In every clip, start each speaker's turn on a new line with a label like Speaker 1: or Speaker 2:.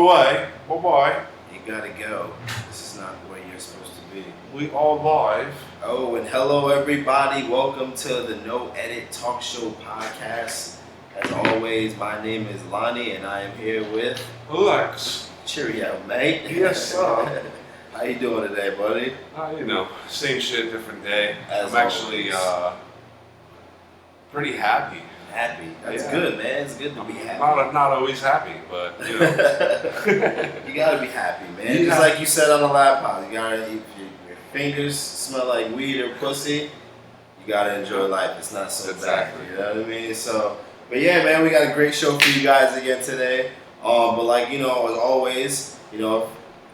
Speaker 1: away. Bye-bye.
Speaker 2: You gotta go. This is not where you're supposed to be.
Speaker 1: We all live.
Speaker 2: Oh, and hello everybody. Welcome to the No Edit Talk Show podcast. As always, my name is Lonnie and I am here with
Speaker 1: Lex.
Speaker 2: Cheerio, mate.
Speaker 1: Yes, sir.
Speaker 2: How you doing today, buddy?
Speaker 1: Same shit, different day.
Speaker 2: As
Speaker 1: I'm actually pretty happy.
Speaker 2: Happy. That's good, man. It's good to be happy.
Speaker 1: Not always happy, but you know.
Speaker 2: You gotta be happy, man. Just like you said on the laptop, you gotta eat your fingers smell like weed or pussy. You gotta enjoy life. It's not so bad. You know what I mean? So, but yeah, man, we got a great show for you guys again today. But like as always,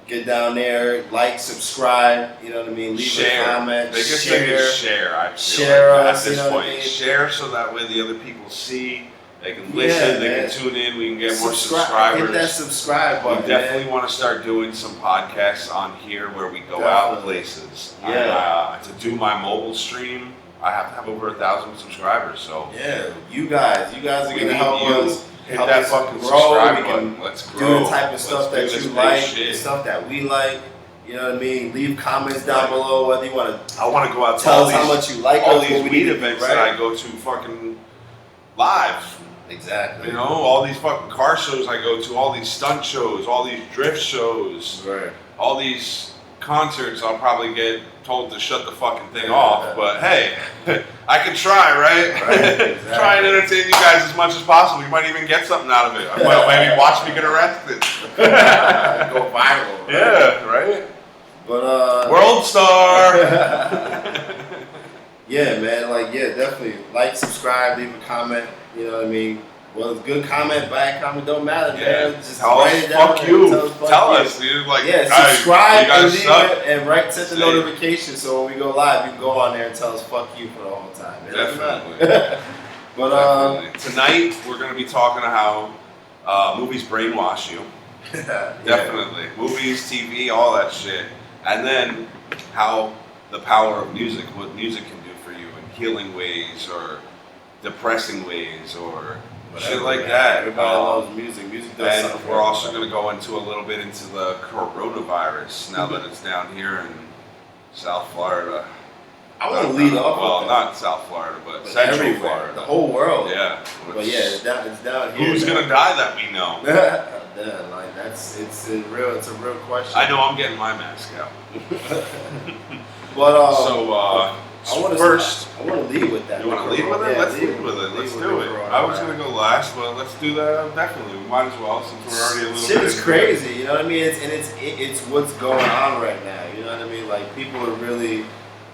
Speaker 2: get down there, like, subscribe. You know what I mean? Leave a comment.
Speaker 1: Biggest thing is share. I feel
Speaker 2: share
Speaker 1: like,
Speaker 2: us.
Speaker 1: at this point.
Speaker 2: What I mean?
Speaker 1: Share so that way the other people see. They can listen, they can tune in, we can get more subscribers.
Speaker 2: Hit that subscribe button.
Speaker 1: We definitely want to start doing some podcasts on here where we go out places.
Speaker 2: Yeah.
Speaker 1: To do my mobile stream, I have to have over 1,000 subscribers. So
Speaker 2: yeah, you guys are gonna help us.
Speaker 1: Hit that fucking subscribe button. Let's grow.
Speaker 2: Do the type of stuff that you like, the stuff that we like. You know what I mean? Leave comments down below whether you want to.
Speaker 1: I want to go out to
Speaker 2: tell us how much you like
Speaker 1: all these weed events that I go to fucking live.
Speaker 2: Exactly.
Speaker 1: All these fucking car shows I go to, all these stunt shows, all these drift shows,
Speaker 2: right.
Speaker 1: All these concerts. I'll probably get told to shut the fucking thing off, but hey, I can try, right?
Speaker 2: Exactly.
Speaker 1: Try and entertain you guys as much as possible. You might even get something out of it. Well, maybe watch me get arrested.
Speaker 2: Go viral. Right?
Speaker 1: Yeah, right?
Speaker 2: But
Speaker 1: World star.
Speaker 2: Yeah, man. Definitely like, subscribe, leave a comment. You know what I mean? Well, it's good comment, bad comment, don't matter, man. Just
Speaker 1: tell us fuck you. Tell us, dude.
Speaker 2: Subscribe and leave
Speaker 1: suck.
Speaker 2: it and set the notification so when we go live, you can go on there and tell us fuck you for the whole time. Man.
Speaker 1: Definitely.
Speaker 2: But
Speaker 1: tonight we're gonna be talking about how movies brainwash you. Definitely. Movies, TV, all that shit. And then how the power of music, what music can do for you in healing ways or depressing ways or shit like that.
Speaker 2: Everybody loves music. Music does something.
Speaker 1: And we're also going to go into a little bit into the coronavirus now that it's down here in South Florida.
Speaker 2: I want to lead off.
Speaker 1: Well, not South Florida, but Central Florida.
Speaker 2: The whole world.
Speaker 1: Yeah.
Speaker 2: But yeah, it's down here.
Speaker 1: Who's going to die that we know?
Speaker 2: It's a real question.
Speaker 1: I know I'm getting my mask out.
Speaker 2: But
Speaker 1: I want
Speaker 2: to lead with that.
Speaker 1: You want to lead with it? Let's lead with it. Let's do it. I was going to go last, but let's do that definitely. We might as well since we're already a little
Speaker 2: shit is crazy, you know what I mean? It's what's going on right now, you know what I mean? Like, people are really,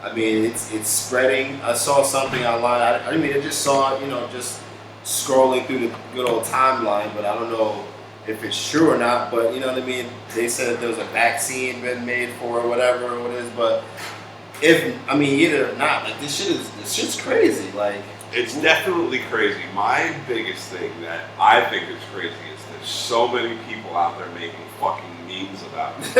Speaker 2: it's spreading. I saw something online. I just saw, just scrolling through the good old timeline, but I don't know if it's true or not, but you know what I mean? They said that there was a vaccine been made for it, whatever it is, but either or not, like this shit's crazy. Like,
Speaker 1: it's definitely crazy. My biggest thing that I think is crazy is there's so many people out there making fucking memes about it.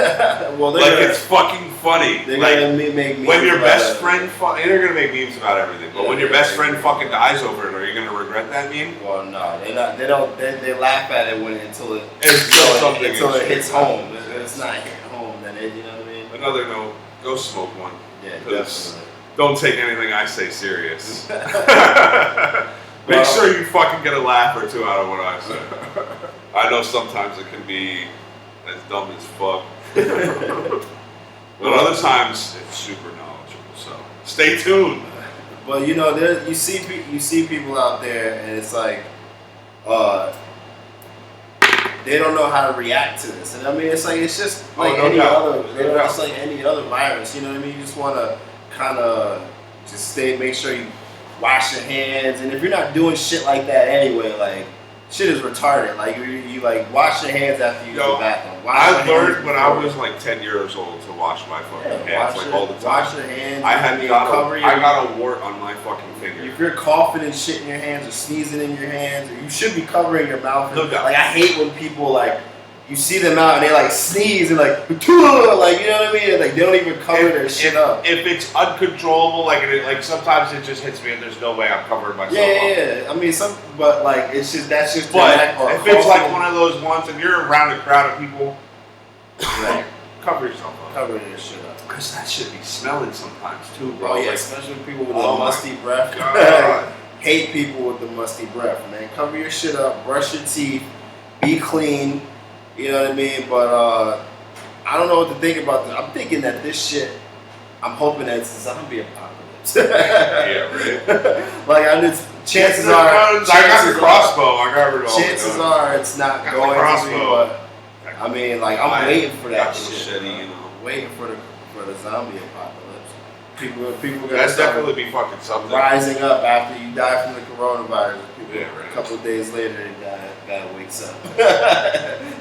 Speaker 2: Well,
Speaker 1: it's fucking funny.
Speaker 2: They're gonna make memes
Speaker 1: when your best friend, they're gonna make memes about everything. But when your best friend fucking dies over it, are you gonna regret that meme?
Speaker 2: Well, no, they don't. They laugh at it until it hits home. If it's not hitting home, then you know what I mean.
Speaker 1: Another note: go smoke one.
Speaker 2: Yeah, definitely.
Speaker 1: Don't take anything I say serious. Make sure you fucking get a laugh or two out of what I say. I know sometimes it can be as dumb as fuck. But other times it's super knowledgeable. So stay tuned.
Speaker 2: But you see people out there and it's like they don't know how to react to this. And it's just like it's like any other virus, you know what I mean? You just want to kind of just make sure you wash your hands. And if you're not doing shit like that anyway, like, shit is retarded. Like, you like wash your hands after you use the bathroom.
Speaker 1: I learned when I was like 10 years old to wash my fucking hands all the time.
Speaker 2: Wash your hands.
Speaker 1: I got a wart on my fucking finger.
Speaker 2: If you're coughing and shit in your hands or sneezing in your hands, you should be covering your mouth. Like, I hate when people like you see them out and they like sneeze and like you know what I mean? And, like they don't even cover their shit up.
Speaker 1: If it's uncontrollable, like sometimes it just hits me and there's no way I'm covering myself up.
Speaker 2: Yeah. I mean, but like it's just that's just.
Speaker 1: But if it's like one of those ones and you're around a crowd of people, like cover yourself up.
Speaker 2: Cover your shit up.
Speaker 1: Because that should be smelling sometimes too, bro.
Speaker 2: Oh yeah,
Speaker 1: like,
Speaker 2: especially people with the musty breath. Hate people with the musty breath, man. Cover your shit up. Brush your teeth. Be clean. You know what I mean? But I don't know what to think about this. I'm thinking that this shit, I'm hoping that it's a zombie apocalypse.
Speaker 1: Yeah, right.
Speaker 2: Like, chances are.
Speaker 1: I got the crossbow. I got rid of all
Speaker 2: chances are it's not going to be, but I mean, like, I'm waiting for that shit. Waiting for the zombie apocalypse. People gonna
Speaker 1: That's definitely be fucking something.
Speaker 2: Rising up after you die from the coronavirus. People,
Speaker 1: yeah, right.
Speaker 2: A couple of days later, the guy wakes up,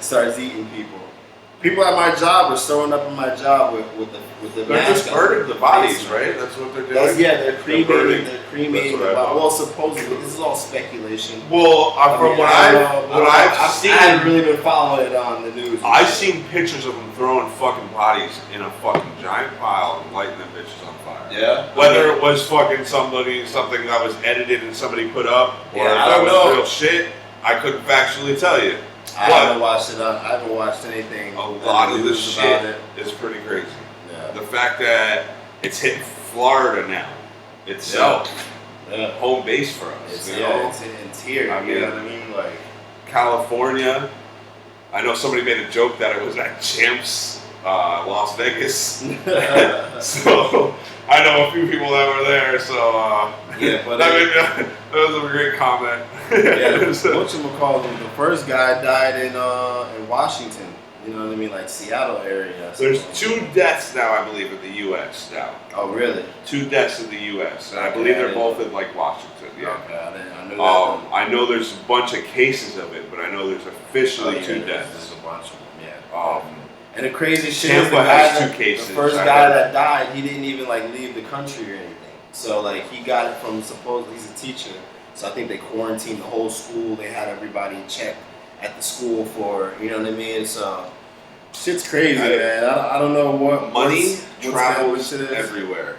Speaker 2: starts eating people. People at my job are throwing up in my job with the
Speaker 1: they're
Speaker 2: mask.
Speaker 1: just burning the bodies, right? That's what they're doing.
Speaker 2: They're cremating. They're cremating the body. Well, supposedly, this is all speculation.
Speaker 1: Well, from what I've seen,
Speaker 2: I haven't really been following it on the news.
Speaker 1: I've seen pictures of them throwing fucking bodies in a fucking giant pile and lighting them bitches on fire.
Speaker 2: Yeah.
Speaker 1: Whether it was fucking something that was edited and somebody put up, or if that was real shit, I couldn't factually tell you.
Speaker 2: I haven't watched it. I haven't watched anything.
Speaker 1: A lot of this shit is pretty crazy. Yeah. The fact that it's hitting Florida now itself, home base for us.
Speaker 2: It's here.
Speaker 1: I mean,
Speaker 2: you know what I mean? Like
Speaker 1: California. I know somebody made a joke that it was at Champs, Las Vegas. So I know a few people that were there. So
Speaker 2: but
Speaker 1: that was a great comment.
Speaker 2: Whatchamacallit, the first guy died in Washington. You know what I mean, like Seattle area.
Speaker 1: There's 2 deaths now, I believe, in the U.S. now.
Speaker 2: Oh, really?
Speaker 1: 2 deaths in the U.S. And I believe they're both in like Washington. Yeah.
Speaker 2: Okay, I knew that.
Speaker 1: I know there's a bunch of cases of it, but I know there's officially 2 deaths.
Speaker 2: There's a bunch of them. Yeah. And the crazy shit is
Speaker 1: the
Speaker 2: first guy that died, he didn't even like leave the country or anything. So like he got it from supposedly he's a teacher. So I think they quarantined the whole school. They had everybody checked at the school for, you know what I mean? So shit's crazy, man. I don't know what
Speaker 1: money travels everywhere.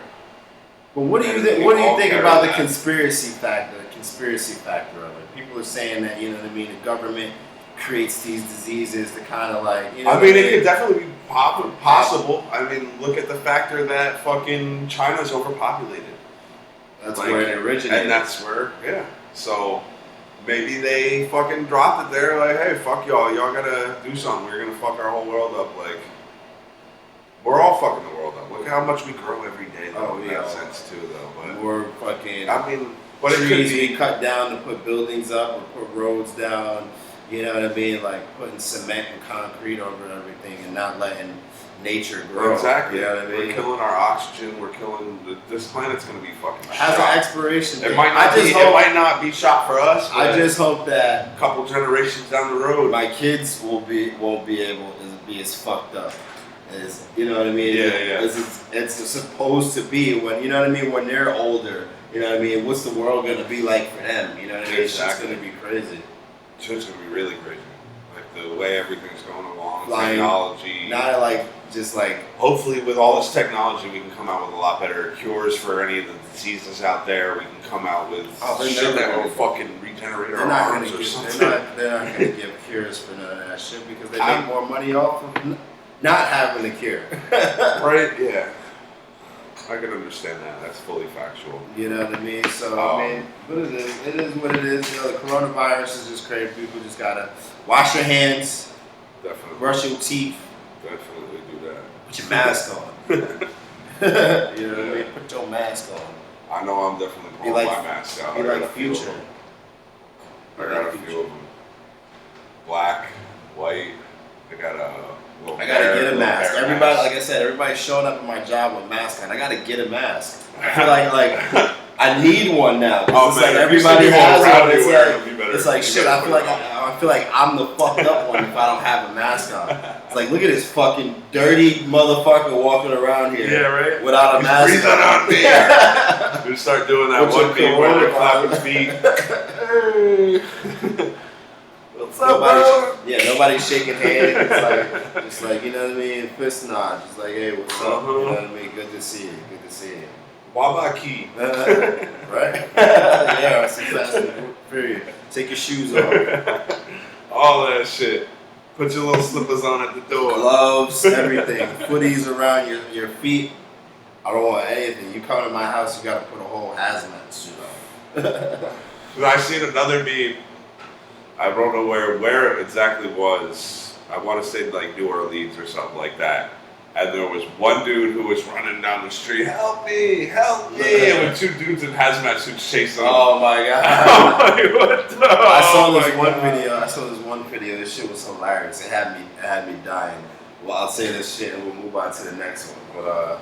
Speaker 2: But what do you think about the conspiracy factor? The conspiracy factor of it. People are saying that, you know what I mean, the government creates these diseases to kind of like, you know.
Speaker 1: I mean, it could definitely be possible. I mean, look at the factor that fucking China's overpopulated.
Speaker 2: That's where it originated.
Speaker 1: And that's where, So maybe they fucking dropped it there, like, hey, fuck y'all gotta do something. We're gonna fuck our whole world up. Like, we're all fucking the world up. Look how much we grow every day, though, in that sense, too, though. But
Speaker 2: we're fucking.
Speaker 1: I mean, but
Speaker 2: trees it could be cut down to put buildings up or put roads down. You know what I mean? Like putting cement and concrete over everything and not letting nature grow.
Speaker 1: Exactly.
Speaker 2: You know what I mean?
Speaker 1: We're killing our oxygen. We're killing this planet's gonna be fucking.
Speaker 2: Has an expiration date.
Speaker 1: It might not be shot for us.
Speaker 2: I just hope that
Speaker 1: a couple generations down the road,
Speaker 2: my kids won't be able to be as fucked up as, you know what I mean? As it's supposed to be when, you know what I mean, when they're older. You know what I mean? What's the world gonna be like for them? You know what I mean?
Speaker 1: Exactly.
Speaker 2: It's gonna be crazy.
Speaker 1: It's gonna be really crazy. Like the way everything's going along, technology.
Speaker 2: Not like just like.
Speaker 1: Hopefully, with all this technology, we can come out with a lot better cures for any of the diseases out there. We can come out with shit that will fucking regenerate our arms or something.
Speaker 2: They're not gonna give cures for none of that shit because they make more money off of not having a cure.
Speaker 1: Right? Yeah. I can understand that. That's fully factual.
Speaker 2: You know what I mean? So, I mean, but it is what it is. You know, the coronavirus is just crazy. People just gotta wash your hands.
Speaker 1: Definitely.
Speaker 2: Brush your teeth.
Speaker 1: Definitely do that.
Speaker 2: Put your mask on. You know what I mean? Put your mask on.
Speaker 1: I know I'm definitely pulling my mask out.
Speaker 2: Be like Future.
Speaker 1: I got a few of them. Black, white. I
Speaker 2: gotta get a mask. Everybody, like I said, everybody's showing up at my job with masks on. I gotta get a mask. I feel like I need one now.
Speaker 1: Oh
Speaker 2: it's
Speaker 1: man,
Speaker 2: like everybody has
Speaker 1: one.
Speaker 2: It's like shit. I feel like I'm the fucked up one if I don't have a mask on. It's like, look at this fucking dirty motherfucker walking around here.
Speaker 1: Yeah, right.
Speaker 2: Without a mask.
Speaker 1: Breathe that on me. We start doing that one beat where they clap his feet. What's up, bro?
Speaker 2: Yeah, nobody's shaking hands. It's like, you know what I mean? Fist nod. Just like, hey, what's up? You know what I mean? Good to see you. Good to see you.
Speaker 1: Wabaki.
Speaker 2: Right? Yeah, it's Fast and Furious. Take your shoes off.
Speaker 1: All that shit. Put your little slippers on at the door.
Speaker 2: Gloves, everything. Footies around your feet. I don't want anything. You come to my house, you gotta put a whole hazmat suit on.
Speaker 1: I seen another meme. I don't know where it exactly was. I want to say like New Orleans or something like that. And there was one dude who was running down the street, help me, and with two dudes in hazmat suits chasing him.
Speaker 2: Oh my god! I saw this one video. This shit was hilarious. It had me dying. Well, I'll say this shit and we'll move on to the next one. But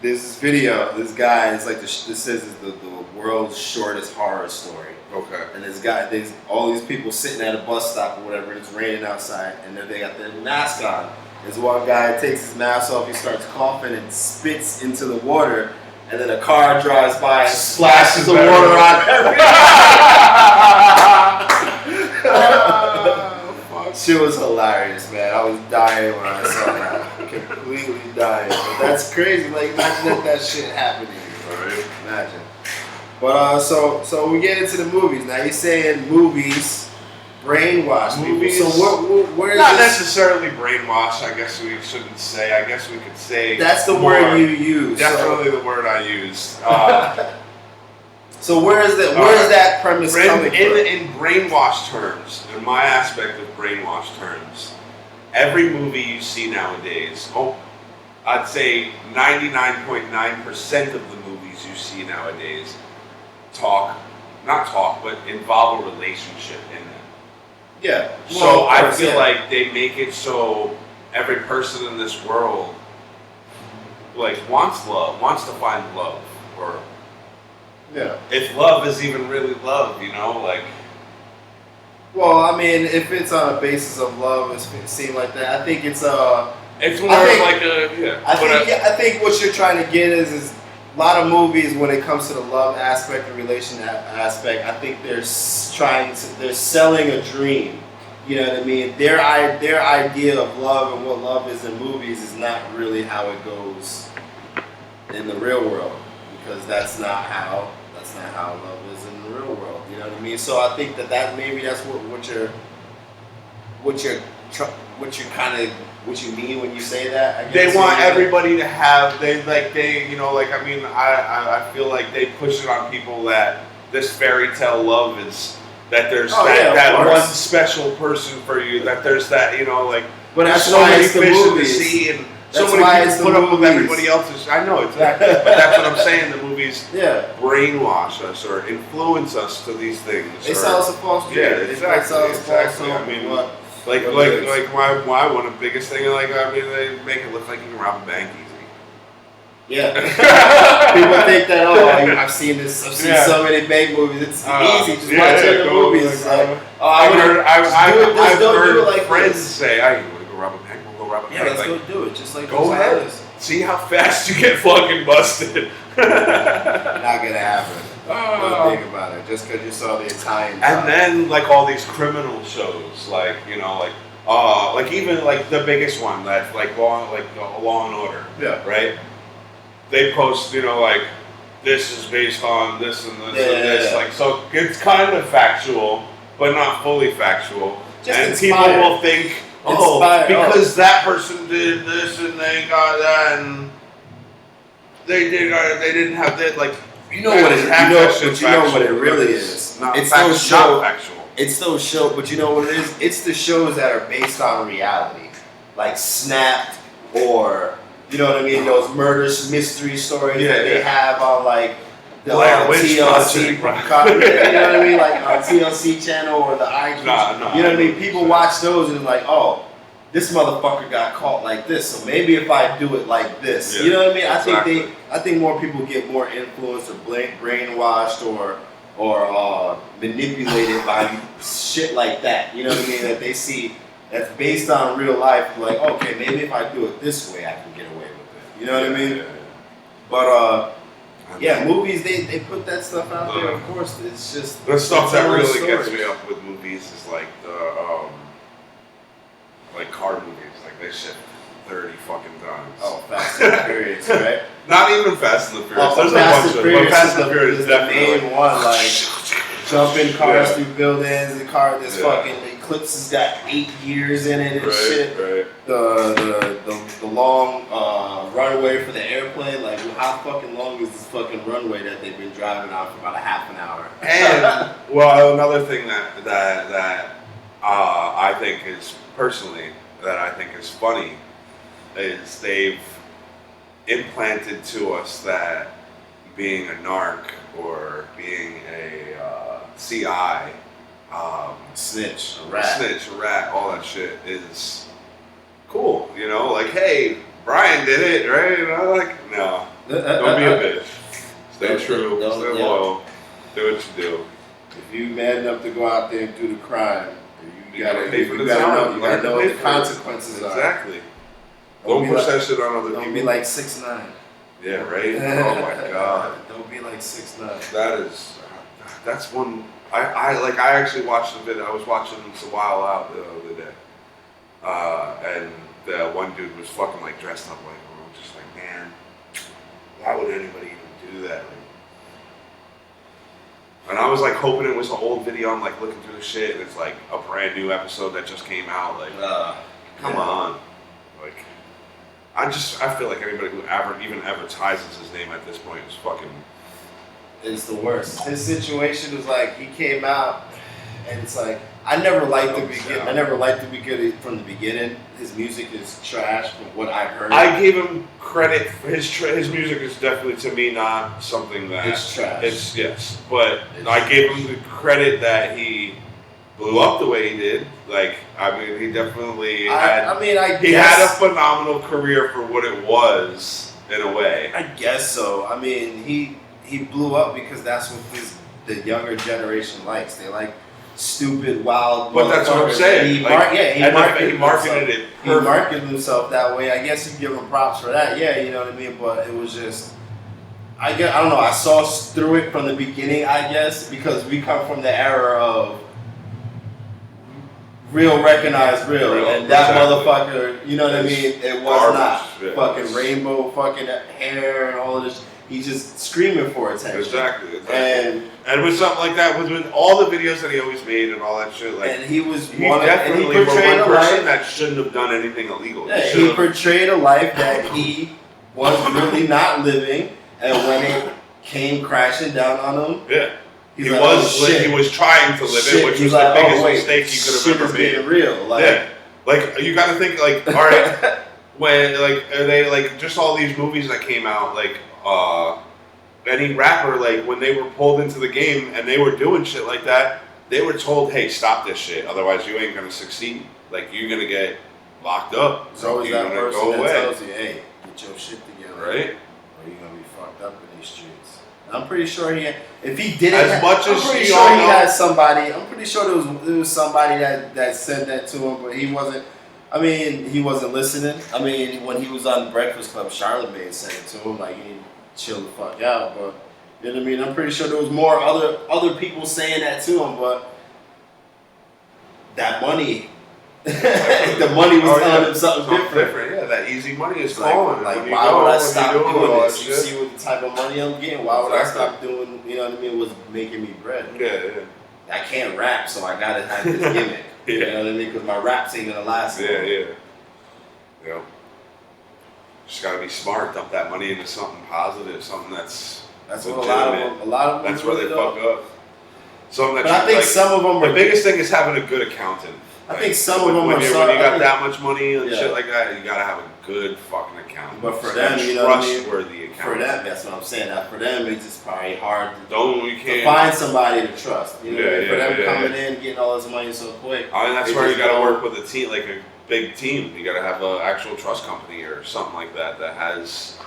Speaker 2: there's this video. This guy is like this says it's the world's shortest horror story.
Speaker 1: Okay.
Speaker 2: And there's all these people sitting at a bus stop or whatever. And it's raining outside, and then they got their mask on. There's one guy takes his mask off, he starts coughing and spits into the water, and then a car drives by and splashes the water on everything. Shit was hilarious, man. I was dying when I saw that. Completely dying. But that's crazy. Like, imagine that shit happening.
Speaker 1: Right.
Speaker 2: Imagine. But so we get into the movies. Now you're saying movies brainwash
Speaker 1: movies.
Speaker 2: People. So where is
Speaker 1: not
Speaker 2: this?
Speaker 1: necessarily brainwash. I guess we shouldn't say. I guess we could say
Speaker 2: that's the
Speaker 1: more.
Speaker 2: word you use.
Speaker 1: Definitely the word I used.
Speaker 2: So where is that premise coming from?
Speaker 1: In brainwash terms, in my aspect of brainwash terms, every movie you see nowadays, I'd say 99.9% of the movies you see nowadays but involve a relationship in them.
Speaker 2: Yeah.
Speaker 1: So I feel like they make it so every person in this world like wants to find love, or if love is even really love, you know, like.
Speaker 2: Well, I mean, if it's on a basis of love, it seems like that. I think it's more
Speaker 1: like a
Speaker 2: I think what you're trying to get is a lot of movies when it comes to the love aspect and relation aspect. I think they're selling a dream. You know what I mean? Their idea of love and what love is in movies is not really how it goes in the real world, because that's not how love is in the real world. You know what I mean? So I think that maybe that's what you mean when you say that. I guess.
Speaker 1: They want everybody to have I feel like they push it on people that this fairy tale love is that there's that one special person for you, that there's that, you know, like,
Speaker 2: but that's
Speaker 1: so many fish in the sea and so many people put up with everybody else's. I know exactly, but that's what I'm saying. The movies brainwash us or influence us to these things.
Speaker 2: They sell us a false dream.
Speaker 1: Yeah, exactly. I mean, why one of the biggest thing, like, I mean, they make it look like you can rob a bank easy.
Speaker 2: Yeah. People think that, I've seen so many bank movies. It's easy. Just watch the movies.
Speaker 1: I've heard friends say, "I want to go rob a bank. We'll go rob a bank."
Speaker 2: Yeah, let's go do it. Just like
Speaker 1: go ahead. See how fast you get fucking busted.
Speaker 2: Not gonna happen. Don't think about it. Just because you saw the Italian.
Speaker 1: And then like all these criminal shows, like, you know, like even like the biggest one that's like Law and Order.
Speaker 2: Yeah.
Speaker 1: Right. They post, you know, like, this is based on this and this and this. Like, so it's kind of factual, but not fully factual. And people will think, because that person did this and they got that and they didn't have that. Like,
Speaker 2: you know what it really is. It's those shows. It's those shows, but you know what it is? It's the shows that are based on reality, like Snapped, or. You know what I mean? Those murder mystery stories that they have on like the TLC. You know what I mean? Like on TLC channel or the IG. You know what I mean? People watch those and it's like, oh, this motherfucker got caught like this, so maybe if I do it like this, you know what I mean? Exactly. I think more people get more influenced or brainwashed or manipulated by shit like that. You know what I mean? That they see. That's based on real life, like, okay, maybe if I do it this way, I can get away with it. You know what I mean? But Yeah, movies, they put that stuff out there, of course. It's just...
Speaker 1: The stuff that really gets me up with movies is like the, like car movies. Like they shit 30 fucking times.
Speaker 2: Oh, Fast and Furious, right?
Speaker 1: Not even Fast and the Furious.
Speaker 2: There's
Speaker 1: Fast and Furious,
Speaker 2: Fast and
Speaker 1: Furious
Speaker 2: is the main one, like jumping cars through buildings, the car, this fucking Eclipse has got 8 years in it and shit.
Speaker 1: Right.
Speaker 2: The long runway for the airplane, like how fucking long is this fucking runway that they've been driving on for about a half an hour?
Speaker 1: And well, another thing that I think is personally that I think is funny is they've implanted to us that being a narc or being a CI,
Speaker 2: snitch, a rat,
Speaker 1: all that shit is cool. You know, like, hey, Brian did it, right? And I'm like, no, don't be a bitch. Stay true, stay loyal, do what you do.
Speaker 2: If you man enough to go out there and do the crime, you gotta
Speaker 1: pay for the time.
Speaker 2: You gotta know what the consequences are.
Speaker 1: Exactly. Don't push that shit on other people.
Speaker 2: Don't be like 6ix9ine.
Speaker 1: Yeah, right? Oh my god.
Speaker 2: Don't be like 6ix9ine.
Speaker 1: That's one. I actually watched the video. I was watching It's a While Out the other day. And the one dude was fucking like dressed up like, I'm just like, man, why would anybody even do that? Like, and I was like hoping it was an old video. I'm like looking through the shit and it's like a brand new episode that just came out. Like, come on. Like, I feel like anybody who even advertises his name at this point is fucking...
Speaker 2: It's the worst. His situation was like, he came out and it's like, I never liked the beginning from the beginning. His music is trash from what I've heard.
Speaker 1: I gave him credit for his music is definitely to me not something that...
Speaker 2: It's trash.
Speaker 1: Yes, but I gave him the credit that he blew up the way he did. Like, I mean, he definitely had a phenomenal career for what it was, in a way.
Speaker 2: I guess so. I mean, he blew up because that's what the younger generation likes. They like stupid, wild.
Speaker 1: But that's what I'm saying.
Speaker 2: He marketed
Speaker 1: it.
Speaker 2: He marketed himself that way. I guess you give him props for that. Yeah, you know what I mean. But it was just, I don't know. I saw through it from the beginning. I guess because we come from the era of real recognize real, and that motherfucker. You know what I mean? It was not fucking rainbow, fucking hair, and all of this. He's just screaming for attention.
Speaker 1: Exactly. And with something like that, with all the videos that he always made and all that shit, like,
Speaker 2: and he was
Speaker 1: he definitely was one person that shouldn't have done anything illegal.
Speaker 2: Yeah, he portrayed a life that he was really not living, and when it came crashing down on him, he was trying to live it, which was the biggest mistake he could have ever made. Being real,
Speaker 1: like you got to think, like, all right, when like are they like just all these movies that came out, like. Any rapper, like when they were pulled into the game and they were doing shit like that, they were told, "Hey, stop this shit. Otherwise, you ain't gonna succeed. Like you're gonna get locked up.
Speaker 2: There's always that person that tells you, hey, get your shit together,
Speaker 1: right?
Speaker 2: Or you're gonna be fucked up in these streets." I'm pretty sure if he did it,
Speaker 1: I'm pretty
Speaker 2: sure there was somebody that said that to him, but he wasn't. I mean, he wasn't listening. I mean, when he was on Breakfast Club, Charlamagne said it to him, like, you need to chill the fuck out. But, you know what I mean? I'm pretty sure there was more other people saying that to him, but that the money was telling him something different.
Speaker 1: Yeah, that easy money is
Speaker 2: calling. Like, why would I stop doing this? You see what the type of money I'm getting? Why would I stop doing, you know what I mean, was making me bread?
Speaker 1: Yeah.
Speaker 2: I can't rap, so I gotta have this gimmick. You know what I mean? Because my raps ain't gonna last long.
Speaker 1: Yeah. Just gotta be smart. Dump that money into something positive, something that's
Speaker 2: what a lot of them.
Speaker 1: That's where they fuck up. Something that.
Speaker 2: But I think some of them.
Speaker 1: The biggest thing is having a good accountant.
Speaker 2: I think some of them
Speaker 1: when you got that much money and shit like that, you gotta have a good fucking accountant.
Speaker 2: But for them, you know what I mean?
Speaker 1: Trustworthy accountant.
Speaker 2: For them, that's what I'm saying. For them, it's just probably hard
Speaker 1: to
Speaker 2: find somebody to trust. You know, for them coming in, getting all this money so quick.
Speaker 1: I mean, that's where you gotta work with a team, like a big team. You gotta have an actual trust company or something like that has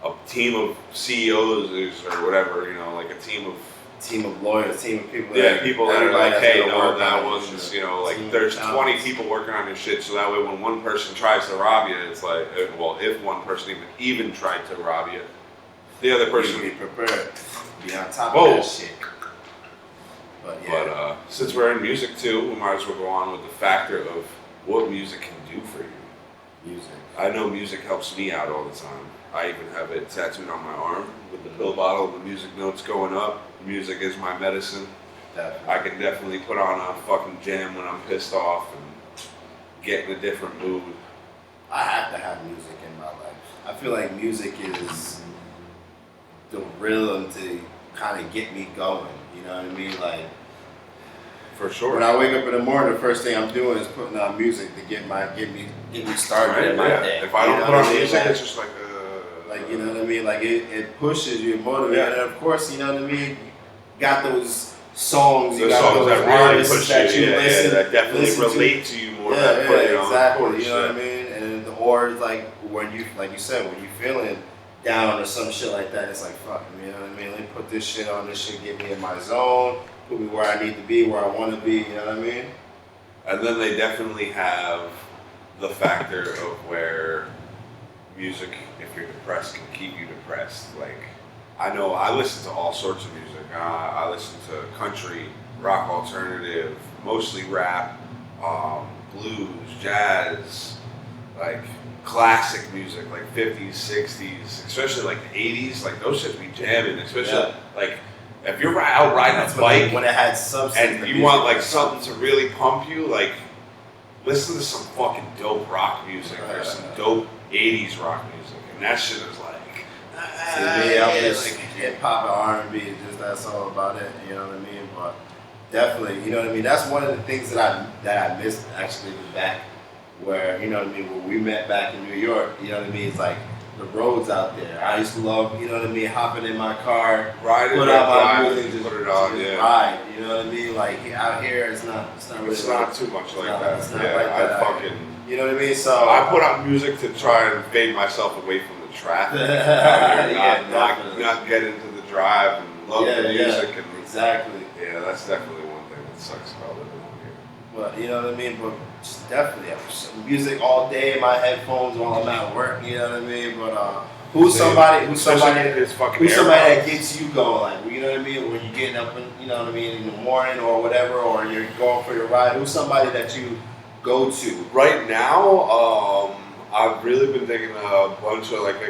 Speaker 1: a team of CEOs or whatever. You know, like a team of
Speaker 2: lawyers, team of people.
Speaker 1: People that are like, hey, no, that one's, you know, like there's 20 people working on your shit, so that way when one person tries to rob you, it's like, well, if one person even tried to rob you, the other person.
Speaker 2: Be prepared. Be on top of that shit. But yeah.
Speaker 1: But since we're in music too, we might as well go on with the factor of what music can do for you.
Speaker 2: Music.
Speaker 1: I know music helps me out all the time. I even have it tattooed on my arm with the pill bottle, the music notes going up. Music is my medicine.
Speaker 2: Definitely.
Speaker 1: I can definitely put on a fucking jam when I'm pissed off and get in a different mood.
Speaker 2: I have to have music in my life. I feel like music is the rhythm to kind of get me going. You know what I mean? Like,
Speaker 1: for sure.
Speaker 2: when I wake up in the morning, the first thing I'm doing is putting on music to get me started in my day.
Speaker 1: If I don't put on music, it's just like
Speaker 2: you know what I mean? Like it pushes you, motivates, and of course, you know what I mean. You got those songs, you got those
Speaker 1: that really
Speaker 2: artists
Speaker 1: push
Speaker 2: that you listen,
Speaker 1: that definitely relate to you more.
Speaker 2: Exactly. You know what I mean? And or like when you, like you said, when you feeling down or some shit like that, it's like fuck, you know what I mean? Let me put this shit on. This shit get me in my zone. Put me where I need to be, where I want to be. You know what I mean?
Speaker 1: And then they definitely have the factor of where music, if you're depressed, can keep you depressed. Like, I know I listen to all sorts of music. I listen to country, rock, alternative, mostly rap, blues, jazz, like classic music, like 50s, 60s, especially like the 80s. Like those shit be jamming, especially like if you're out riding a bike
Speaker 2: when it had substance
Speaker 1: and you want like something to really pump you, like listen to some fucking dope rock music or some dope 80s rock music, and that shit is like
Speaker 2: hip hop and R&B, just that's all about it. You know what I mean? But definitely, you know what I mean. That's one of the things that I missed actually back where, you know what I mean, when we met back in New York. You know what I mean? It's like the roads out there. I used to love, you know what I mean, hopping in my car, put out my music, just ride. You know what I mean? Like out here, it's not really.
Speaker 1: It's not too much like that.
Speaker 2: It's not like that. You know what I mean? So
Speaker 1: I put on music to try and fade myself away from the traffic. Not get into the drive and love the music. And
Speaker 2: exactly.
Speaker 1: Yeah, that's definitely one thing that sucks about living out here.
Speaker 2: But you know what I mean? But definitely, music all day in my headphones while I'm at work. You know what I mean? But who's somebody that gets you going? Like, you know what I mean? When you're getting up, you know what I mean, in the morning or whatever, or you're going for your ride. Who's somebody that you go to?
Speaker 1: Right now, I've really been thinking a bunch of like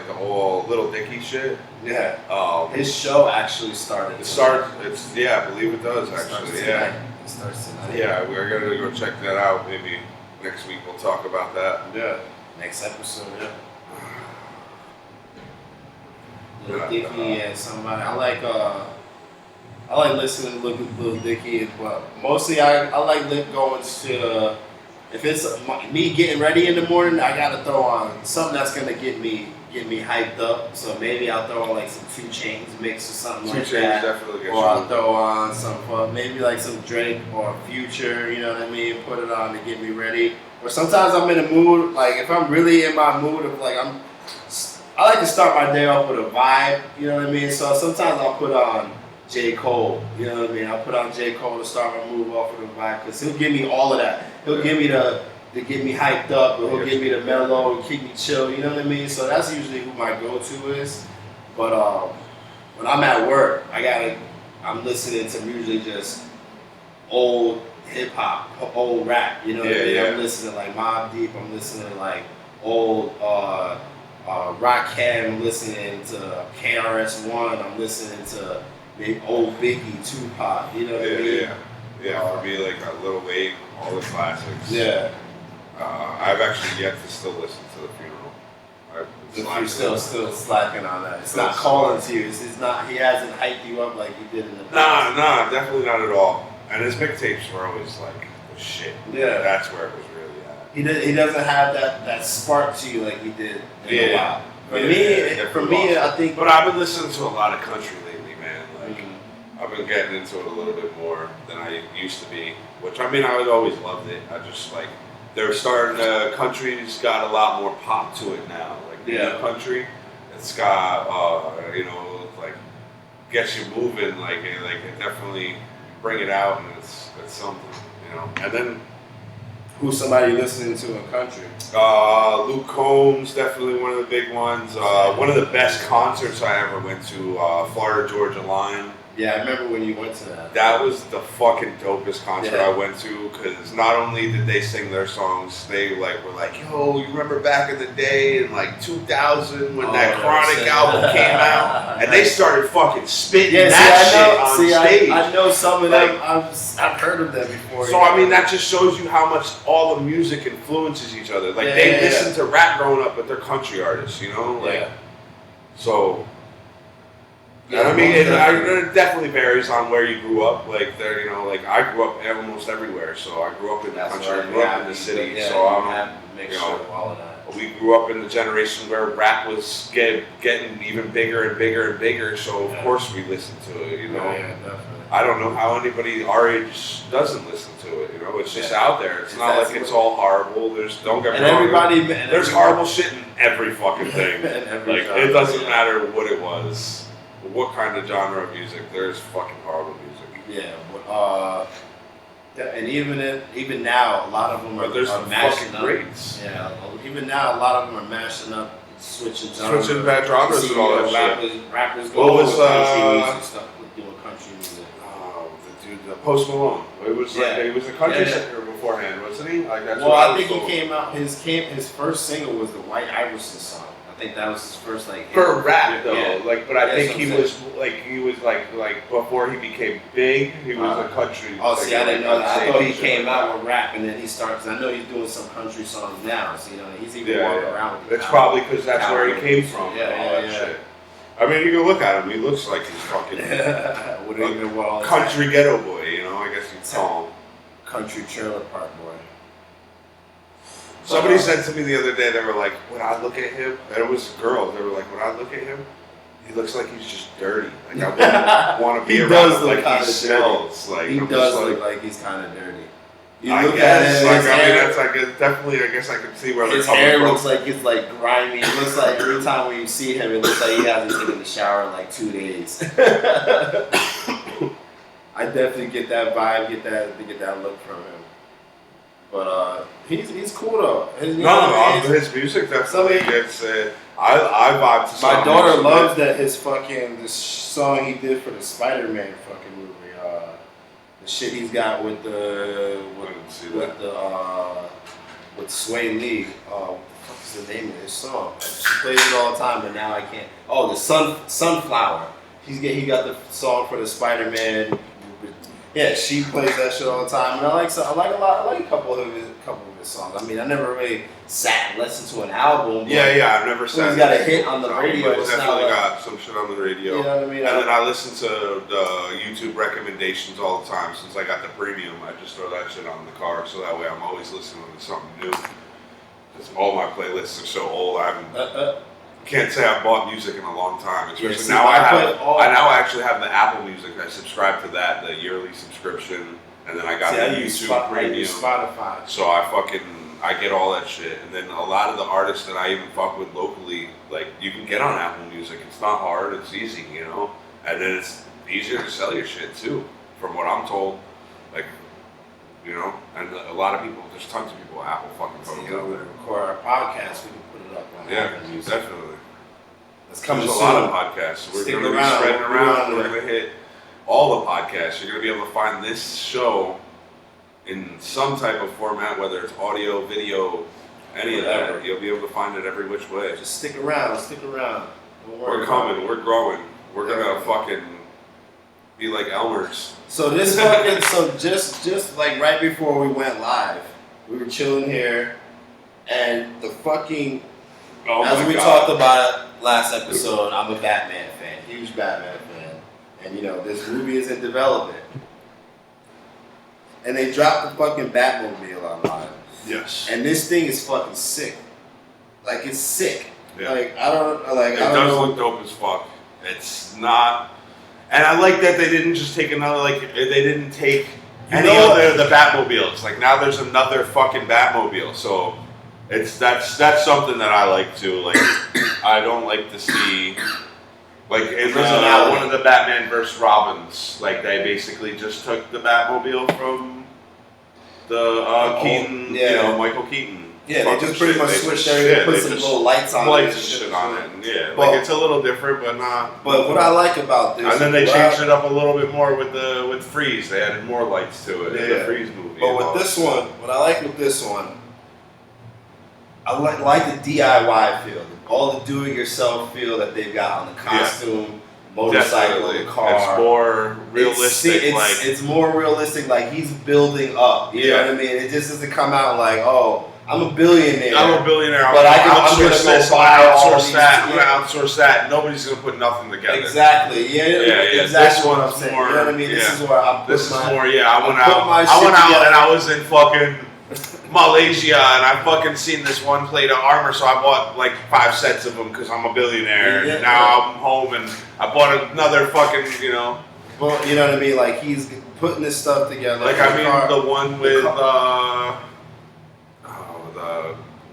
Speaker 1: the whole Little Dicky shit.
Speaker 2: Yeah. His show actually started.
Speaker 1: I believe it does actually.
Speaker 2: It starts tonight.
Speaker 1: Yeah, we're gonna go check that out. Maybe next week we'll talk about that.
Speaker 2: Yeah. Next episode. Yeah. Little Dicky and somebody. I like listening to Little Dicky, but mostly I like going to. If it's me getting ready in the morning, I gotta throw on something that's gonna get me hyped up. So maybe I'll throw on like some 2 Chainz mix or something like that.
Speaker 1: Definitely
Speaker 2: or I'll throw on some maybe like some Drake or Future. You know what I mean? Put it on to get me ready. Or sometimes I'm in a mood, like if I'm really in my mood of like I like to start my day off with a vibe. You know what I mean? So sometimes I'll put on J. Cole, you know what I mean? I'll put on J. Cole to start my move off of the vibe because he'll give me all of that. He'll give me to get me hyped up, or he'll give me the mellow and keep me chill, you know what I mean? So that's usually who my go-to is. But when I'm at work, I'm listening to usually just old hip-hop, old rap, you know what I mean? I'm listening to like Mobb Deep, I'm listening to like old Rakim, I'm listening to KRS-One, I'm listening to old Biggie, Tupac, you know what I mean?
Speaker 1: Yeah, for me, like a Little Wayne, all the classics.
Speaker 2: Yeah.
Speaker 1: I've actually yet to still listen to The Funeral.
Speaker 2: You're still slacking on that. It's not calling to you. It's not. He hasn't hyped you up like he did in the past.
Speaker 1: Nah, definitely not at all. And his mixtapes were always like the shit.
Speaker 2: Yeah.
Speaker 1: That's where it was really at.
Speaker 2: He doesn't have that spark to you like he did in a while. For me, I think.
Speaker 1: But I've been listening to a lot of country lately, man. Like I've been getting into it a little bit more than I used to be. Which I mean, I always loved it. I just like they're starting to. Country's got a lot more pop to it now. Like new country, it's got like gets you moving. Like it definitely bring it out, and it's something, you know. And then
Speaker 2: Who's somebody listening to in country?
Speaker 1: Luke Combs, definitely one of the big ones. One of the best concerts I ever went to, Florida Georgia Line.
Speaker 2: Yeah, I remember when you went to that.
Speaker 1: That was the fucking dopest concert I went to, because not only did they sing their songs, they like were like, yo, you remember back in the day in like 2000 when that Chronic album came out? And they started fucking spitting that shit on stage.
Speaker 2: I know some of them. I've heard of them before.
Speaker 1: So I mean, that just shows you how much all the music influences each other. Like they listened to rap growing up, but they're country artists, you know? Like, so... Yeah, I mean, it definitely varies on where you grew up. Like, there, you know, like I grew up almost everywhere. So I grew up in the country, I grew up in the city. So we grew up in the generation where rap was getting even bigger and bigger and bigger. So of course we listened to it. You know,
Speaker 2: definitely.
Speaker 1: I don't know how anybody our age doesn't listen to it. You know, it's just out there. It's not like it's all horrible. Don't get me wrong. There's horrible shit in every fucking thing. Like it doesn't matter what it was. What kind of genre of music? There's fucking horrible music.
Speaker 2: Yeah, and even now, a lot of them are mashing up. Greats. Yeah, even now, a lot of them are mashing up, switching
Speaker 1: bad genres and all that
Speaker 2: shit. Rappers go with country music stuff, doing country music.
Speaker 1: The dude, Post Malone. It was like he was a country singer beforehand, wasn't he? Like that's
Speaker 2: I think he came out. His first single was the White Iverson song. I think that was his first
Speaker 1: for rap though. But I think he was like before he became big, he was a country.
Speaker 2: Oh, see, I didn't know that. I thought he came out with rap and then he started. Cause I know he's doing some country songs now. So he's even walking around with.
Speaker 1: That's probably because that's where he came from. Shit. I mean, you can look at him. He looks like he's fucking country ghetto boy. You know, I guess you'd call him
Speaker 2: country trailer park boy.
Speaker 1: Somebody said to me the other day, they were like, when I look at him, and it was girls, they were like, when I look at him, he looks like he's just dirty. Like, I wouldn't want to be around him like he smells. Like,
Speaker 2: he does look like he's kind of dirty.
Speaker 1: I guess, definitely, I guess I can see where
Speaker 2: his hair looks like it's like grimy. It looks like every time when you see him, it looks like he hasn't taken a shower in like 2 days. I definitely get that vibe, get that look from him. But he's cool though. His
Speaker 1: music definitely gets. I vibe to.
Speaker 2: My daughter loves that this song he did for the Spider-Man fucking movie. The shit he's got with Sway Lee. What the fuck is the name of this song? She plays it all the time, but now I can't. Oh, the Sunflower. He got the song for the Spider-Man. Yeah, she plays that shit all the time, and I like a couple of his songs. I mean, I never really sat and listened to an album.
Speaker 1: I've never sat.
Speaker 2: He's got a hit on the radio.
Speaker 1: It's definitely got some shit on the radio.
Speaker 2: You know what I mean?
Speaker 1: And then I listen to the YouTube recommendations all the time. Since I got the premium, I just throw that shit on in the car, so that way I'm always listening to something new. Because all my playlists are so old, I can't say I've bought music in a long time. Especially now I now actually have the Apple Music. I subscribe to that, the yearly subscription, and then I got the YouTube Premium.
Speaker 2: Spotify.
Speaker 1: So I get all that shit, and then a lot of the artists that I even fuck with locally, like you can get on Apple Music. It's not hard. It's easy, you know. And then it's easier to sell your shit too, from what I'm told. Like, you know, and a lot of people, there's tons of people with Apple fucking phones out there.
Speaker 2: Record our podcast, we can put it up on Apple Music.
Speaker 1: Definitely.
Speaker 2: There's a
Speaker 1: lot of podcasts. We're going to be spreading around. We're going to hit all the podcasts. You're going to be able to find this show in some type of format, whether it's audio, video, any of that. You'll be able to find it every which way.
Speaker 2: Just stick around.
Speaker 1: We're coming. We're growing. We're going to fucking be like Elmers.
Speaker 2: So this just like right before we went live, we were chilling here, and the fucking as we talked about it last episode, I'm a Batman fan, huge Batman fan, and this movie is in development, and they dropped the fucking Batmobile online.
Speaker 1: Yes.
Speaker 2: And this thing is fucking sick. Like it's sick.
Speaker 1: Yeah.
Speaker 2: Like I don't
Speaker 1: It does look dope as fuck. It's not. And I like that they didn't just take another, they didn't take any other the Batmobiles. Like now there's another fucking Batmobile. So that's something that I like too. Like I don't like to see it was one of the Batman vs. Robins. Like they basically just took the Batmobile from The Keaton,
Speaker 2: yeah.
Speaker 1: you know, Michael Keaton.
Speaker 2: Yeah, they just pretty much switched everything, put some little lights on
Speaker 1: lights
Speaker 2: it.
Speaker 1: and shit on it. And yeah,
Speaker 2: But,
Speaker 1: like it's a little different, but not.
Speaker 2: But what I like about this,
Speaker 1: and then they changed it up a little bit more with Freeze. They added more lights to it in the Freeze movie.
Speaker 2: But with this one, what I like with this one, I like the DIY feel, all the do-it-yourself feel that they've got on the costume, motorcycle, the car.
Speaker 1: It's more realistic.
Speaker 2: It's more realistic. Like he's building up. You know what I mean? It just doesn't come out like, oh, I'm a billionaire. But I'm gonna
Speaker 1: outsource
Speaker 2: go buy all these.
Speaker 1: I'm gonna outsource that. Nobody's gonna put nothing together.
Speaker 2: Exactly. Yeah. Exactly what I'm saying.
Speaker 1: More,
Speaker 2: you know what I mean? This is where I'm.
Speaker 1: This is more. Yeah, I went out and I was in fucking Malaysia and I fucking seen this one plate of armor, so I bought like 5 sets of them because I'm a billionaire. And now I'm home and I bought another fucking, you know.
Speaker 2: Well, you know what I mean? Like he's putting this stuff together.
Speaker 1: Like the one with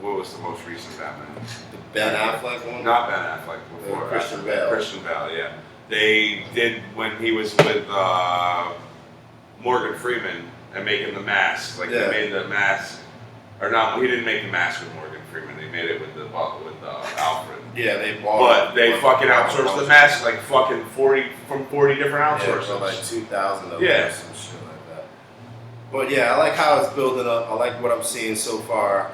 Speaker 1: what was the most recent Batman?
Speaker 2: The Ben Affleck one?
Speaker 1: Not Ben Affleck. Before
Speaker 2: Christian Bale.
Speaker 1: Christian Bale, yeah. They did when he was with Morgan Freeman and making the mask. Like they made the mask, or not? He didn't make the mask with Morgan Freeman. They made it with Alfred.
Speaker 2: Yeah, they bought.
Speaker 1: But they fucking outsourced the mask like fucking 40 different outsourcers.
Speaker 2: Yeah, like 2,000 of them.
Speaker 1: Yeah.
Speaker 2: Or some shit like that. But yeah, I like how it's building up. I like what I'm seeing so far.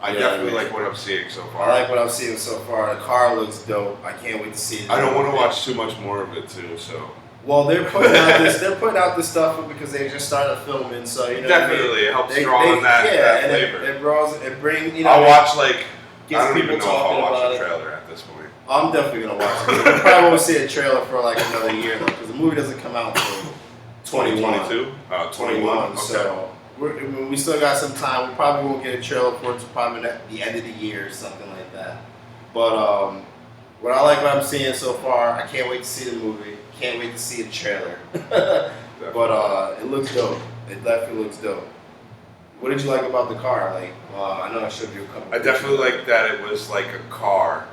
Speaker 1: I definitely like what I'm seeing so far.
Speaker 2: I like what I'm seeing so far. The car looks dope. I can't wait to see it.
Speaker 1: I don't want to watch too much more of it too. So.
Speaker 2: Well, they're putting out this. They're putting out this stuff because they just started filming. So you know.
Speaker 1: Definitely, it helps draw on that flavor.
Speaker 2: It draws. It brings. You know.
Speaker 1: I'll watch like. I
Speaker 2: Gets
Speaker 1: don't
Speaker 2: people
Speaker 1: even know if
Speaker 2: talking
Speaker 1: I'll watch
Speaker 2: about
Speaker 1: the
Speaker 2: it.
Speaker 1: trailer at this point.
Speaker 2: I'm definitely gonna watch it. I probably won't see a trailer for like another year though, because the movie doesn't come out until
Speaker 1: 2022.
Speaker 2: 21.
Speaker 1: Okay.
Speaker 2: So we still got some time. We probably won't get a trailer for it until probably at the end of the year or something like that. But what I like what I'm seeing so far, I can't wait to see the movie. Can't wait to see the trailer. But it looks dope. It definitely looks dope. What did you like about the car? Like, I know I showed you a couple.
Speaker 1: I definitely like that it was like a car,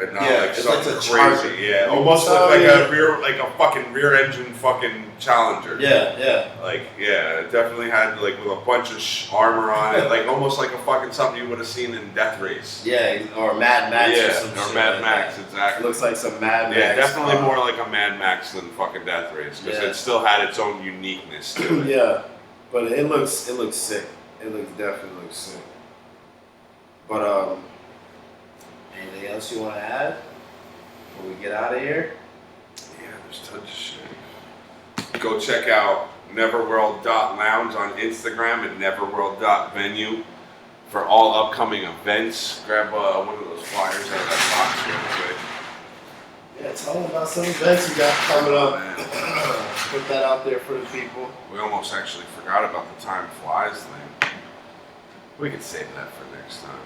Speaker 1: and not like something
Speaker 2: like
Speaker 1: crazy. Yeah, almost like a fucking rear engine fucking Challenger.
Speaker 2: Yeah.
Speaker 1: Like it definitely had like with a bunch of armor on it, like almost like a fucking something you would have seen in Death Race.
Speaker 2: Yeah, or Mad Max.
Speaker 1: Yeah,
Speaker 2: or some
Speaker 1: or
Speaker 2: shit
Speaker 1: Mad
Speaker 2: like
Speaker 1: Max.
Speaker 2: that.
Speaker 1: Exactly.
Speaker 2: It looks like some Mad Max.
Speaker 1: Yeah, definitely more like a Mad Max than fucking Death Race because it still had its own uniqueness to it.
Speaker 2: Yeah. But it looks sick. Definitely looks sick. But anything else you want to add before we get out of here?
Speaker 1: Yeah, there's tons of shit. Go check out neverworld.lounge on Instagram and neverworld.venue for all upcoming events. Grab one of those flyers out of that box real quick.
Speaker 2: Yeah, tell them about some events you got coming up.
Speaker 1: Man.
Speaker 2: Put that out there for the people.
Speaker 1: We almost actually forgot about the Time Flies thing. We could save that for next time.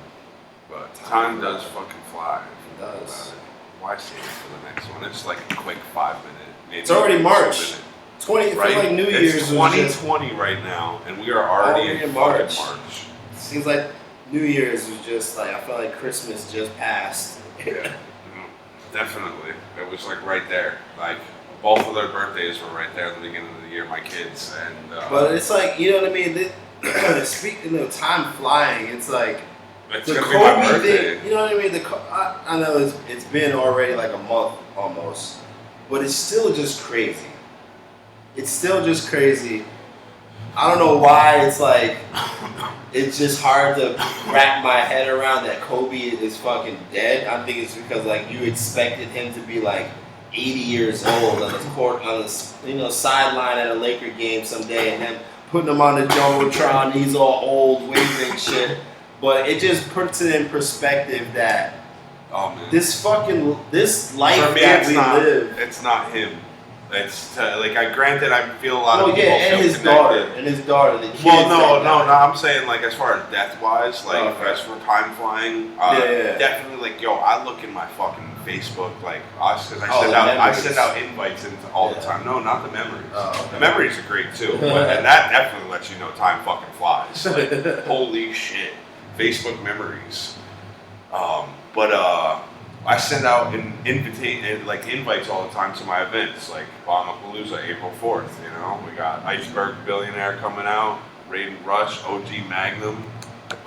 Speaker 1: But time does fucking fly.
Speaker 2: It does.
Speaker 1: Why save it for the next one? It's like a quick 5 minute. Maybe
Speaker 2: it's already March. 20,
Speaker 1: right?
Speaker 2: Like New Year's.
Speaker 1: It's 2020 right now, and we are already in March.
Speaker 2: Seems like New Year's was just like, I felt like Christmas just passed.
Speaker 1: Yeah, definitely. It was like right there. Like both of their birthdays were right there at the beginning of the year, my kids. And
Speaker 2: but it's like, you know what I mean? Speaking of time flying, it's like
Speaker 1: it's
Speaker 2: the
Speaker 1: gonna be my
Speaker 2: Kobe
Speaker 1: birthday.
Speaker 2: thing. You know what I mean? I know it's been already like a month almost, but it's still just crazy. It's still just crazy. I don't know why it's like it's just hard to wrap my head around that Kobe is fucking dead. I think it's because like you expected him to be like 80 years old on the court on the sideline at a Laker game someday, and then putting him on the Jumbotron, he's all old, waving shit. But it just puts it in perspective that this life
Speaker 1: for me,
Speaker 2: that we live.
Speaker 1: It's not him. It's granted, I feel a lot of people
Speaker 2: and
Speaker 1: feel
Speaker 2: his
Speaker 1: connected.
Speaker 2: daughter, the kids.
Speaker 1: Well, no. I'm saying like as far as death wise, like as for time flying, definitely like I look in my fucking Facebook like because I send out invites into all the time. No, not the memories. The memories are great too, and that definitely lets you know time fucking flies. Like, holy shit, Facebook memories. But I send out invites all the time to my events, like Bahamapalooza, April 4th. You know, we got Iceberg Billionaire coming out, Raiden Rush, OG Magnum,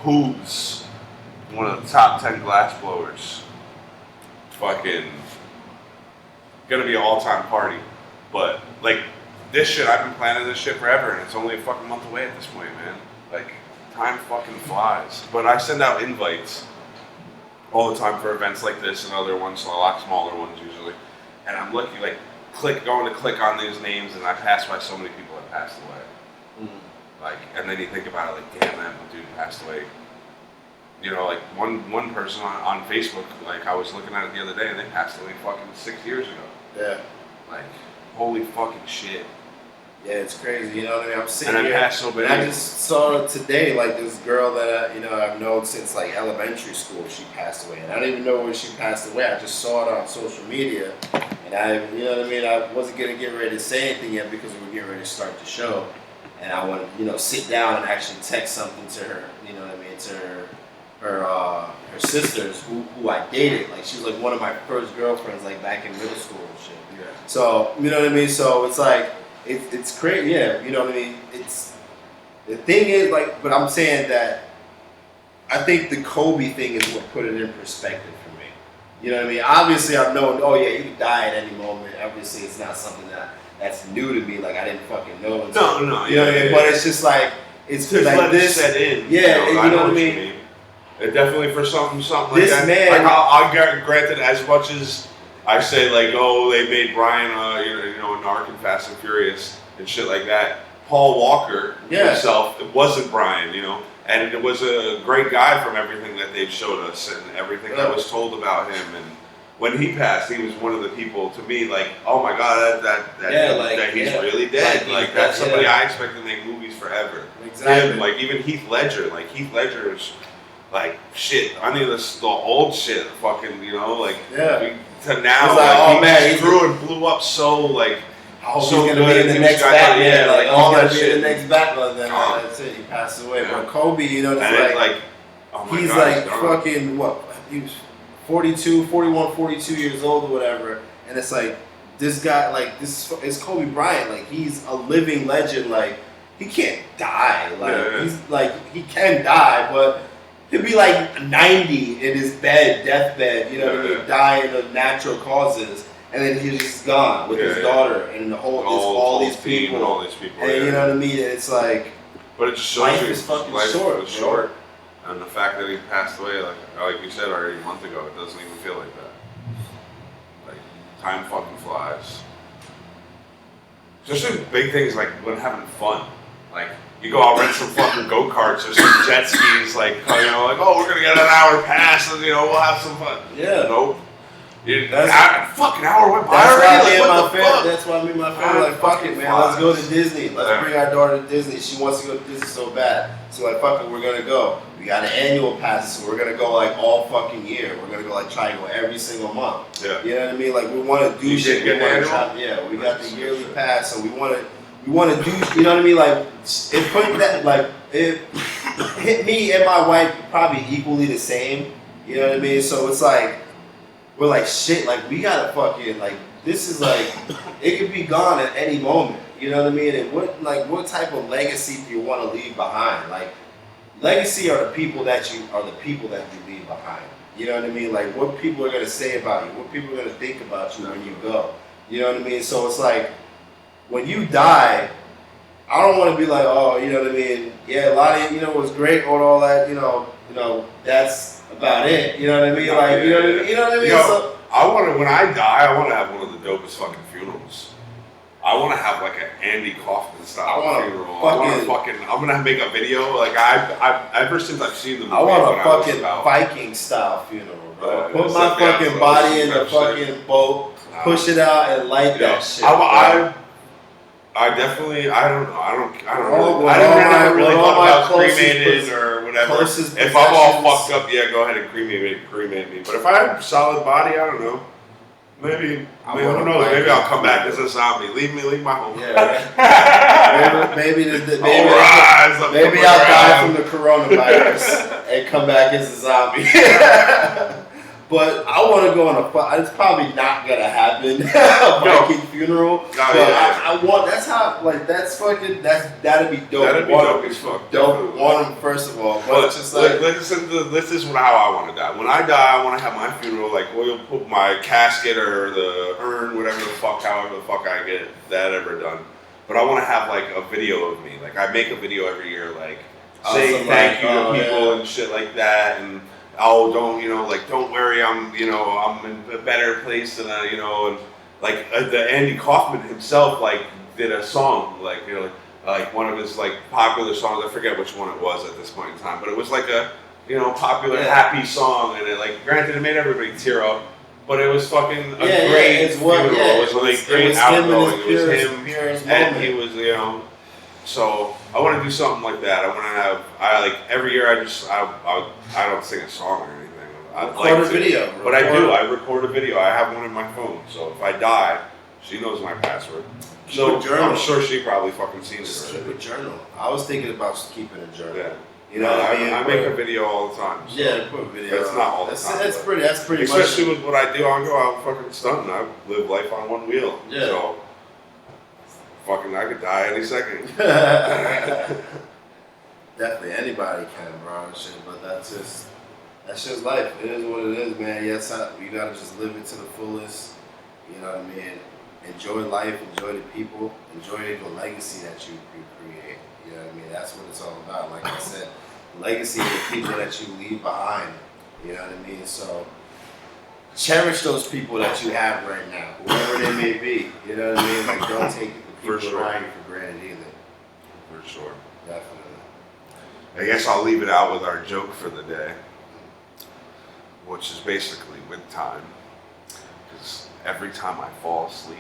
Speaker 1: Who's one of the top 10 glass blowers. Fucking gonna be an all-time party. But like this shit, I've been planning this shit forever, and it's only a fucking month away at this point, man. Like time fucking flies. But I send out invites all the time for events like this and other ones, a lot smaller ones usually. And I'm looking, going to click on these names, and I pass by so many people that passed away. Like, and then you think about it, like, damn, that dude passed away. You know, like one person on Facebook, like I was looking at it the other day, and they passed away fucking 6 years ago.
Speaker 2: Yeah.
Speaker 1: Like, holy fucking shit.
Speaker 2: Yeah, it's crazy. You know what I mean? I'm sitting
Speaker 1: and
Speaker 2: here.
Speaker 1: I passed so big.
Speaker 2: And I just saw today, like this girl that I've known since like elementary school. She passed away, and I didn't even know when she passed away. I just saw it on social media, and I wasn't gonna get ready to say anything yet because we were getting ready to start the show, and I wanted sit down and actually text something to her. You know what I mean? To her sisters who I dated. Like she was like one of my first girlfriends, like back in middle school and shit.
Speaker 1: Yeah.
Speaker 2: So you know what I mean? So it's like. It's crazy, yeah. You know what I mean? It's the thing is like, but I'm saying that I think the Kobe thing is what put it in perspective for me. You know what I mean? Obviously, I've known. Oh yeah, he could die at any moment. Obviously, it's not something that's new to me. Like I didn't fucking know. Until,
Speaker 1: No.
Speaker 2: You know what I mean? But it's just like it's
Speaker 1: just
Speaker 2: like
Speaker 1: let
Speaker 2: this.
Speaker 1: It set in.
Speaker 2: Yeah,
Speaker 1: you
Speaker 2: know what I mean.
Speaker 1: It definitely for something like
Speaker 2: this
Speaker 1: that.
Speaker 2: Man,
Speaker 1: like I'll granted, as much as I say like, oh, they made Brian, a narc in Fast and Furious and shit like that. Paul Walker himself, it wasn't Brian, and it was a great guy from everything that they've showed us and everything that was told about him. And when he passed, he was one of the people to me like, oh my god, that he's really dead. Like that's somebody I expect to make movies forever.
Speaker 2: Exactly.
Speaker 1: Him, like even Heath Ledger. Like Heath Ledger is like shit. I mean the old shit, fucking, to now,
Speaker 2: like,
Speaker 1: he grew and blew up so like.
Speaker 2: He's gonna be in the next Batman.
Speaker 1: Like all that shit.
Speaker 2: In the next Batman. Then that's it. He passed away. Yeah. But Kobe, it's he's like fucking what? He was 42 years old or whatever. And it's like this guy, like this is Kobe Bryant. Like he's a living legend. Like he can't die. Like he's like he can die, but he'll be like 90 in his deathbed. You know what I mean? Dying of natural causes. And then he's just gone with his daughter and all these people. And you know what I mean? It's like,
Speaker 1: but it just shows
Speaker 2: life is fucking short.
Speaker 1: And the fact that he passed away, like you said already a month ago, it doesn't even feel like that. Like time fucking flies. Especially big things like when having fun. Like you go out rent some fucking go-karts or some jet skis. Like we're gonna get an hour pass and we'll have some fun.
Speaker 2: Yeah.
Speaker 1: Nope. Fucking hour went by already.
Speaker 2: That's why me and my family like, fuck it, man. Let's go to Disney. Let's bring our daughter to Disney. She wants to go to Disney so bad. So like, fuck it, we're gonna go. We got an annual pass, so we're gonna go like all fucking year. We're gonna go like try to go every single month.
Speaker 1: Yeah.
Speaker 2: You know what I mean? Like we want to do shit. We got the yearly pass, so we want to do. You know what I mean? Like it put that like it hit me and my wife probably equally the same. You know what I mean? So it's like. We're like, shit, like, we gotta fucking, like, this is like, it could be gone at any moment, you know what I mean? And what type of legacy do you want to leave behind? Like, legacy are the people that you leave behind. You know what I mean? Like, what people are gonna say about you, what people are gonna think about you when you go. You know what I mean? So it's like, when you die, I don't want to be like, oh, you know what I mean? Yeah, a lot of it, was great or all that, that's about it. You know what I mean? Like, you know what I mean?
Speaker 1: When I die, I want to have one of the dopest fucking funerals. I want to have like an Andy Kaufman style funeral. I'm gonna make a video. Like I ever since I've seen the movie,
Speaker 2: I want a fucking Viking style funeral, bro. Put my fucking body in the fucking boat, push it out, and light that shit.
Speaker 1: I definitely, I don't know. I never really thought about cremated or whatever. If I'm all fucked up, yeah, go ahead and cremate me. But if I have a solid body, I don't know. Maybe who knows? Maybe I'll come back as a zombie. Leave my home.
Speaker 2: Yeah, right? maybe I'll die from the coronavirus and come back as a zombie. But I want to go on a. It's probably not gonna happen. A Viking funeral. But I want. That's how. Like that's fucking. That'd be dope.
Speaker 1: That'd be dope as fuck.
Speaker 2: Don't want them first of all. But it's just like.
Speaker 1: This is how I want to die. When I die, I want to have my funeral. Like we'll put my casket or the urn, whatever the fuck, however the fuck I get that ever done. But I want to have like a video of me. Like I make a video every year, like saying thank you to people and shit like that, and. Oh, don't worry, I'm in a better place than and like the Andy Kaufman himself, like, did a song, like, like one of his, like, popular songs, I forget which one it was at this point in time, but it was like a, popular happy song, and it, like, granted, it made everybody tear up, but it was fucking a great funeral, it was like great outgoing, it was him, and he was, so I want to do something like that. I want to have, every year I don't sing a song or anything. I'd like to, video. But I do. I record a video. I have one in my phone. So if I die, she knows my password. So I'm sure she probably fucking seen it already.
Speaker 2: Keep a journal. I was thinking about keeping a journal.
Speaker 1: Yeah. I make a video all the time. So
Speaker 2: yeah, put a video.
Speaker 1: It's not all the time.
Speaker 2: That's pretty
Speaker 1: especially with what I do, I go out fucking stunting. I live life on one wheel. Yeah. So fucking, I could die any second.
Speaker 2: Definitely, anybody can, bro. Shit, but that's just life. It is what it is, man. Yes, you gotta just live it to the fullest. You know what I mean? Enjoy life, enjoy the people, enjoy the legacy that you create. You know what I mean? That's what it's all about. Like I said, legacy of the people that you leave behind. You know what I mean? So cherish those people that you have right now, whoever they may be. You know what I mean? Like don't take the people around you for granted either.
Speaker 1: For sure.
Speaker 2: Definitely.
Speaker 1: I guess I'll leave it out with our joke for the day, which is basically with time. Because every time I fall asleep,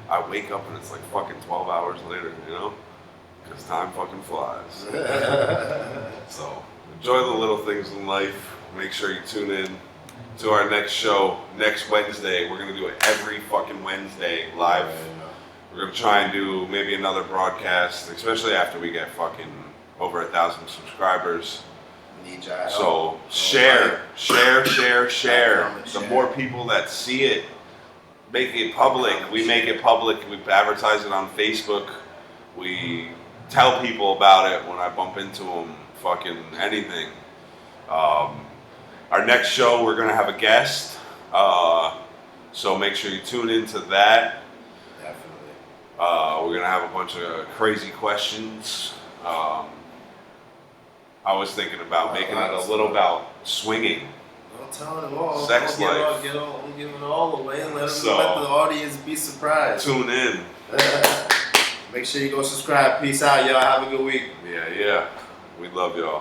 Speaker 1: I wake up and it's like fucking 12 hours later, Because time fucking flies. So enjoy the little things in life. Make sure you tune in to our next show next Wednesday. We're going to do it every fucking Wednesday live. We're going to try and do maybe another broadcast, especially after we get fucking over 1,000 subscribers. So share. The more people that see it, make it public. We make it public. We advertise it on Facebook. We tell people about it when I bump into them. Fucking anything. Our next show, we're going to have a guest. So make sure you tune into that. We're going to have a bunch of crazy questions. I was thinking about making it a little about swinging.
Speaker 2: Don't tell them all.
Speaker 1: Sex life.
Speaker 2: Don't give it all away and let the audience be surprised.
Speaker 1: Tune in.
Speaker 2: Make sure you go subscribe. Peace out, y'all. Have a good week.
Speaker 1: Yeah. We love y'all.